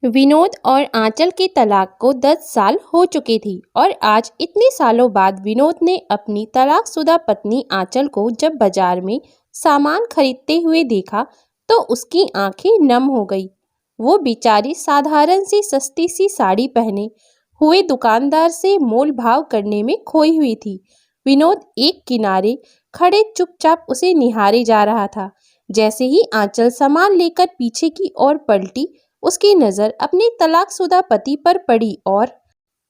विनोद और आंचल के तलाक को 10 साल हो चुके थे और आज इतने सालों बाद विनोद ने अपनी तलाकशुदा पत्नी आंचल को जब बाजार में सामान खरीदते हुए देखा तो उसकी आंखें नम हो गई। वो बेचारी साधारण सी सस्ती सी साड़ी पहने हुए दुकानदार से मोल भाव करने में खोई हुई थी। विनोद एक किनारे खड़े चुपचाप उसे निहारे जा रहा था। जैसे ही आंचल सामान लेकर पीछे की ओर पलटी, उसकी नज़र अपने तलाकशुदा पति पर पड़ी और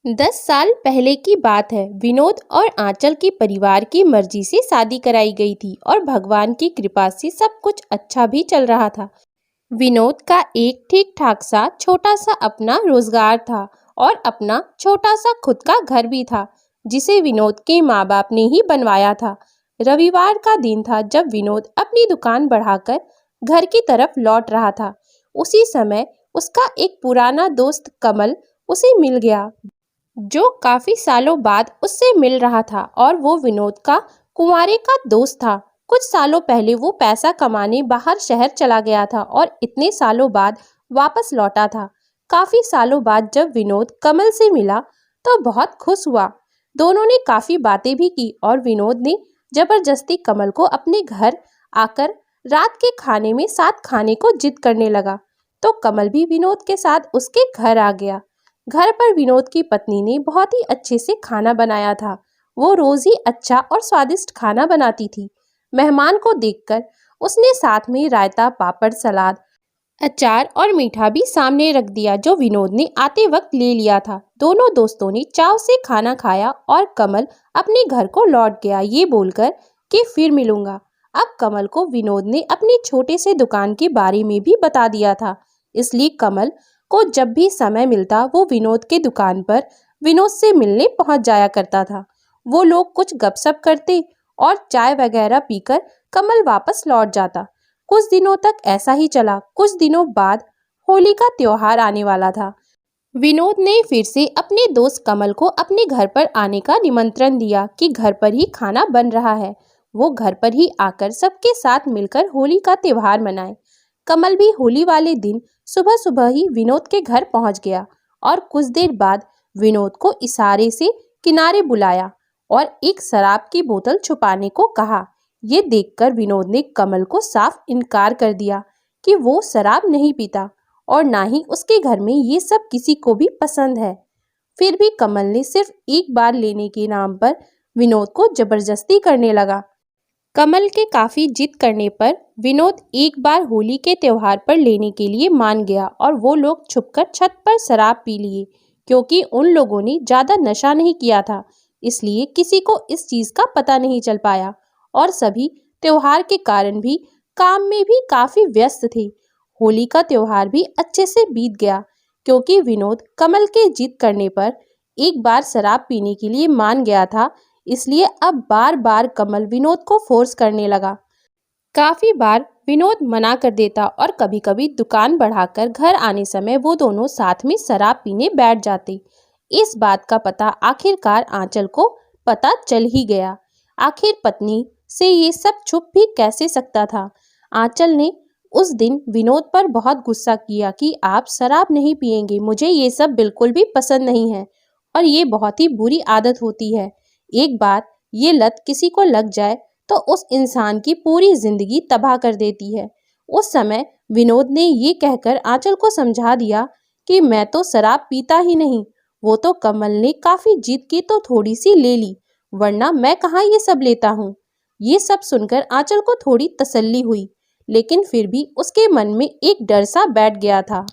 10 साल पहले की बात है। विनोद और आंचल के परिवार की मर्जी से शादी कराई गई थी और भगवान की कृपा से सब कुछ अच्छा भी चल रहा था। विनोद का एक ठीक ठाक सा छोटा सा अपना रोजगार था और अपना छोटा सा खुद का घर भी था, जिसे विनोद के माँ बाप ने ही बनवाया था। रविवार का दिन था जब विनोद अपनी दुकान बढ़ाकर घर की तरफ लौट रहा था। उसी समय उसका एक पुराना दोस्त कमल उसे मिल गया, जो काफी सालों बाद उससे मिल रहा था और वो विनोद का कुंवारे का दोस्त था। कुछ सालों पहले वो पैसा कमाने बाहर शहर चला गया था और इतने सालों बाद वापस लौटा था। काफी सालों बाद जब विनोद कमल से मिला तो बहुत खुश हुआ। दोनों ने काफी बातें भी की और विनोद ने जबरदस्ती कमल को अपने घर आकर रात के खाने में साथ खाने को जिद करने लगा, तो कमल भी विनोद के साथ उसके घर आ गया। घर पर विनोद की पत्नी ने बहुत ही अच्छे से खाना बनाया था। वो रोज ही अच्छा और स्वादिष्ट खाना बनाती थी। मेहमान को देखकर उसने साथ में रायता, पापड़, सलाद, अचार और मीठा भी सामने रख दिया, जो विनोद ने आते वक्त ले लिया था। दोनों दोस्तों ने चाव से खाना खाया और कमल अपने घर को लौट गया, ये बोलकर कि फिर मिलूंगा। अब कमल को विनोद ने अपने छोटे से दुकान के बारे में भी बता दिया था, इसलिए कमल को जब भी समय मिलता वो विनोद के दुकान पर विनोद से मिलने पहुंच जाया करता था। वो लोग कुछ गपशप करते और चाय वगैरह पीकर कमल वापस लौट जाता। कुछ दिनों तक ऐसा ही चला। कुछ दिनों बाद होली का त्योहार आने वाला था। विनोद ने फिर से अपने दोस्त कमल को अपने घर पर आने का निमंत्रण दिया कि घर पर ही खाना बन रहा है, वो घर पर ही आकर सबके साथ मिलकर होली का त्योहार मनाए। कमल भी होली वाले दिन सुबह सुबह ही विनोद के घर पहुंच गया और कुछ देर बाद विनोद को इशारे से किनारे बुलाया और एक शराब की बोतल छुपाने को कहा। ये देखकर विनोद ने कमल को साफ इनकार कर दिया कि वो शराब नहीं पीता और ना ही उसके घर में ये सब किसी को भी पसंद है। फिर भी कमल ने सिर्फ एक बार लेने के नाम पर विनोद को जबरदस्ती करने लगा। कमल के काफी जिद करने पर विनोद एक बार होली के त्योहार पर लेने के लिए मान गया और वो लोग छुपकर छत पर शराब पी लिए। क्योंकि उन लोगों ने ज्यादा नशा नहीं किया था, इसलिए किसी को इस चीज का पता नहीं चल पाया और सभी त्योहार के कारण भी काम में भी काफी व्यस्त थे। होली का त्योहार भी अच्छे से बीत गया क्योंकि विनोद कमल के जिद करने पर एक बार शराब पीने के लिए मान गया था, इसलिए अब बार बार कमल विनोद को फोर्स करने लगा। काफी बार विनोद मना कर देता और कभी कभी दुकान बढ़ाकर घर आने समय वो दोनों साथ में शराब पीने बैठ जाते। इस बात का पता आखिरकार आंचल को पता चल ही गया। आखिर पत्नी से ये सब छुप भी कैसे सकता था। आंचल ने उस दिन विनोद पर बहुत गुस्सा किया कि आप शराब नहीं पिएंगे, मुझे ये सब बिल्कुल भी पसंद नहीं है और ये बहुत ही बुरी आदत होती है। एक बार ये लत किसी को लग जाए तो उस इंसान की पूरी जिंदगी तबाह कर देती है। उस समय विनोद ने ये कहकर आंचल को समझा दिया कि मैं तो शराब पीता ही नहीं, वो तो कमल ने काफी जिद की तो थोड़ी सी ले ली, वरना मैं कहाँ ये सब लेता हूँ। ये सब सुनकर आंचल को थोड़ी तसल्ली हुई, लेकिन फिर भी उसके मन में एक डर सा बैठ गया था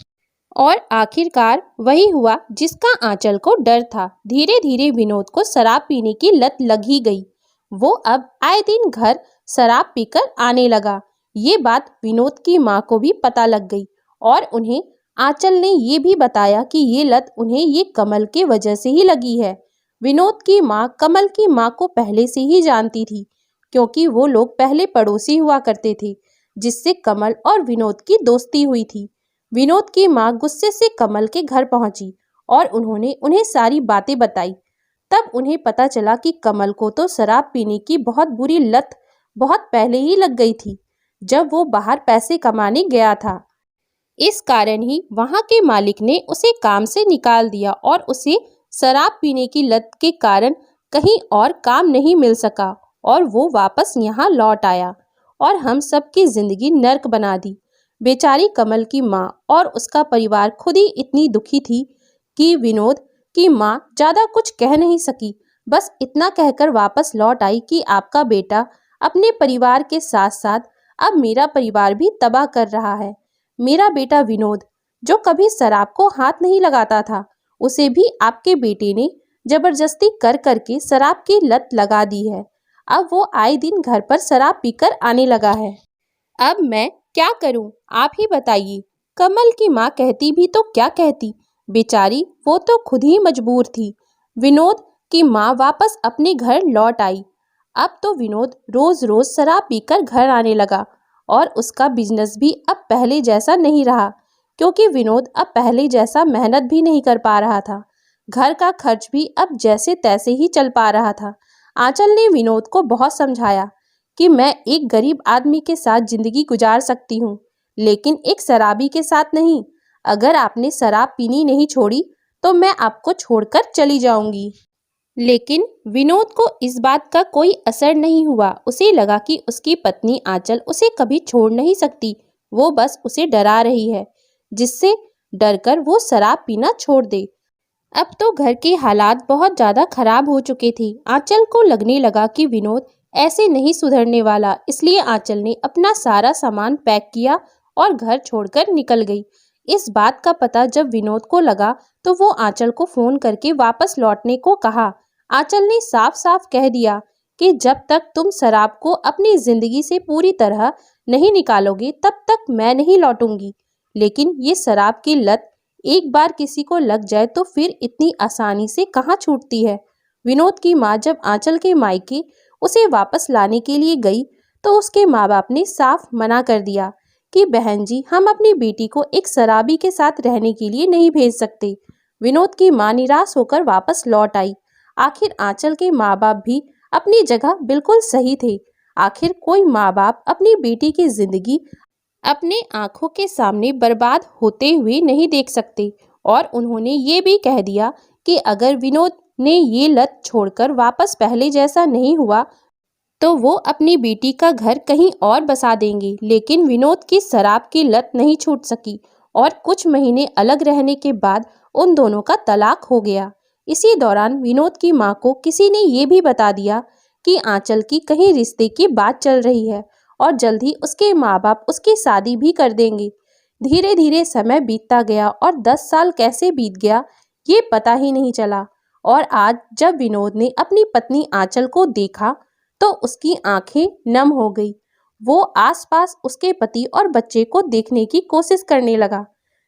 और आखिरकार वही हुआ जिसका आंचल को डर था। धीरे धीरे विनोद को शराब पीने की लत लग ही गई। वो अब आए दिन घर शराब पीकर आने लगा। ये बात विनोद की माँ को भी पता लग गई और उन्हें आंचल ने ये भी बताया कि ये लत उन्हें ये कमल के वजह से ही लगी है। विनोद की माँ कमल की माँ को पहले से ही जानती थी क्योंकि वो लोग पहले पड़ोसी हुआ करते थे, जिससे कमल और विनोद की दोस्ती हुई थी। विनोद की माँ गुस्से से कमल के घर पहुंची और उन्होंने उन्हें सारी बातें बताई। तब उन्हें पता चला कि कमल को तो शराब पीने की बहुत बुरी लत बहुत पहले ही लग गई थी, जब वो बाहर पैसे कमाने गया था। इस कारण ही वहां के मालिक ने उसे काम से निकाल दिया और उसे शराब पीने की लत के कारण कहीं और काम नहीं मिल सका और वो वापस यहाँ लौट आया और हम सबकी जिंदगी नर्क बना दी। बेचारी कमल की माँ और उसका परिवार खुद ही इतनी दुखी थी कि विनोद की माँ ज्यादा कुछ कह नहीं सकी, बस इतना कहकर वापस लौट आई कि आपका बेटा अपने परिवार के साथ साथ अब मेरा परिवार भी तबाह कर रहा है। मेरा बेटा विनोद, जो कभी शराब को हाथ नहीं लगाता था, उसे भी आपके बेटे ने जबरदस्ती कर करके शराब की लत लगा दी है। अब वो आए दिन घर पर शराब पीकर आने लगा है। अब मैं क्या करूं, आप ही बताइए। कमल की माँ कहती भी तो क्या कहती, बेचारी वो तो खुद ही मजबूर थी। विनोद की माँ वापस अपने घर लौट आई। अब तो विनोद रोज रोज शराब पीकर घर आने लगा और उसका बिजनेस भी अब पहले जैसा नहीं रहा, क्योंकि विनोद अब पहले जैसा मेहनत भी नहीं कर पा रहा था। घर का खर्च भी अब जैसे तैसे ही चल पा रहा था। आंचल ने विनोद को बहुत समझाया कि मैं एक गरीब आदमी के साथ जिंदगी गुजार सकती हूँ, लेकिन एक शराबी के साथ नहीं। अगर आपने शराब पीनी नहीं छोड़ी तो मैं आपको छोड़कर चली जाऊंगी। लेकिन विनोद को इस बात का कोई असर नहीं हुआ। उसे लगा कि उसकी पत्नी आंचल उसे कभी छोड़ नहीं सकती, वो बस उसे डरा रही है, जिससे डरकर वो शराब पीना छोड़ दे। अब तो घर के हालात बहुत ज्यादा खराब हो चुके थे। आंचल को लगने लगा कि विनोद ऐसे नहीं सुधरने वाला, इसलिए आंचल ने अपना सारा सामान पैक किया और घर छोड़कर निकल गई। इस बात का पता जब विनोद को लगा तो वो आंचल को फोन करके वापस लौटने को कहा। आंचल ने साफ साफ कह दिया कि जब तक तुम शराब को अपनी जिंदगी से पूरी तरह नहीं निकालोगे तब तक मैं नहीं लौटूंगी। लेकिन ये शराब की लत एक बार किसी को लग जाए तो फिर इतनी आसानी से कहाँ छूटती है। विनोद की माँ जब आंचल के मायके उसे वापस लाने के लिए गई तो उसके माँ बाप ने साफ मना कर दिया कि बहन जी, हम अपनी बेटी को एक शराबी के साथ रहने के लिए नहीं भेज सकते। विनोद की माँ निराश होकर वापस लौट आई। आखिर आंचल के माँ बाप भी अपनी जगह बिल्कुल सही थे। आखिर कोई माँ बाप अपनी बेटी की जिंदगी अपने आंखों के सामने बर्बाद होते हुए नहीं देख सकते, और उन्होंने ये भी कह दिया कि अगर विनोद ने ये लत छोड़कर वापस पहले जैसा नहीं हुआ तो वो अपनी बेटी का घर कहीं और बसा देंगे। लेकिन विनोद की शराब की लत नहीं छूट सकी और कुछ महीने अलग रहने के बाद उन दोनों का तलाक हो गया। इसी दौरान विनोद की माँ को किसी ने ये भी बता दिया कि आंचल की कहीं रिश्ते की बात चल रही है और जल्द ही उसके माँ बाप उसकी शादी भी कर देंगे। धीरे धीरे समय बीतता गया और 10 साल कैसे बीत गया ये पता ही नहीं चला। और आज जब विनोद ने अपनी पत्नी आंचल को देखा तो उसकी आंखें नम हो गई। वो आसपास उसके पति और बच्चे को देखने की कोशिश करने लगा।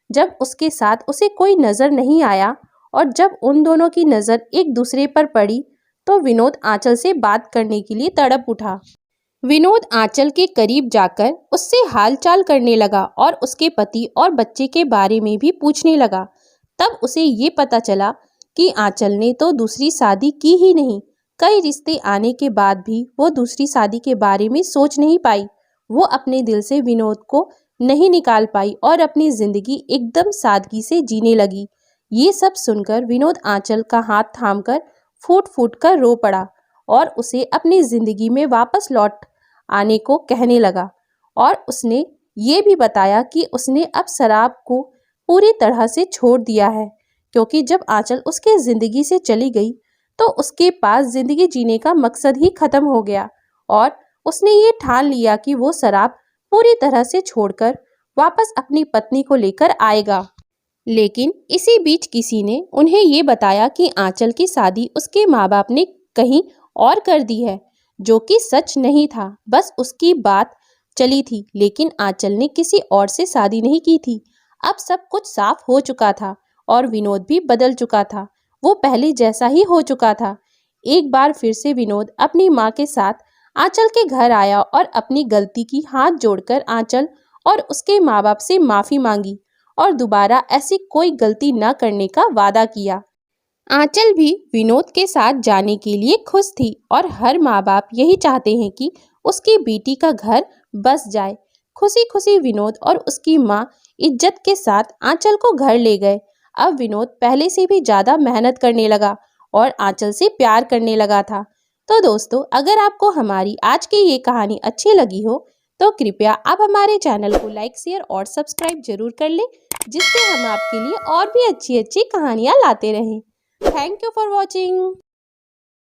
जब उसके साथ उसे कोई नजर नहीं आया और जब उन दोनों की नजर एक दूसरे पर पड़ी तो विनोद आंचल से बात करने के लिए तड़प उठा। विनोद आंचल के करीब जाकर उससे हालचाल करने लगा और उसके पति और बच्चे के बारे में भी पूछने लगा। तब उसे ये पता चला कि आंचल ने तो दूसरी शादी की ही नहीं। कई रिश्ते आने के बाद भी वो दूसरी शादी के बारे में सोच नहीं पाई। वो अपने दिल से विनोद को नहीं निकाल पाई और अपनी जिंदगी एकदम सादगी से जीने लगी। ये सब सुनकर विनोद आंचल का हाथ थामकर फूट फूट कर रो पड़ा और उसे अपनी जिंदगी में वापस लौट आने को कहने लगा। और उसने ये भी बताया कि उसने अब शराब को पूरी तरह से छोड़ दिया है, क्योंकि जब आंचल उसके जिंदगी से चली गई तो उसके पास जिंदगी जीने का मकसद ही खत्म हो गया और उसने ये ठान लिया कि वो शराब पूरी तरह से छोड़कर वापस अपनी पत्नी को लेकर आएगा। लेकिन इसी बीच किसी ने उन्हें ये बताया कि आंचल की शादी उसके माँ बाप ने कहीं और कर दी है, जो कि सच नहीं था। बस उसकी बात चली थी, लेकिन आंचल ने किसी और से शादी नहीं की थी। अब सब कुछ साफ हो चुका था और विनोद भी बदल चुका था। वो पहले जैसा ही हो चुका था। एक बार फिर से विनोद अपनी माँ के साथ आंचल के घर आया और अपनी गलती की हाथ जोड़कर आंचल और उसके माँ बाप से माफी मांगी और दोबारा ऐसी कोई गलती न करने का वादा किया। आंचल भी विनोद के साथ जाने के लिए खुश थी और हर माँ बाप यही चाहते हैं कि उसकी बेटी का घर बस जाए। खुशी खुशी विनोद और उसकी माँ इज्जत के साथ आंचल को घर ले गए। अब विनोद पहले से भी ज़्यादा मेहनत करने लगा और आंचल से प्यार करने लगा था। तो दोस्तों, अगर आपको हमारी आज की ये कहानी अच्छी लगी हो तो कृपया आप हमारे चैनल को लाइक, शेयर और सब्सक्राइब जरूर कर लें, जिससे हम आपके लिए और भी अच्छी अच्छी कहानियाँ लाते रहें। Thank you for watching.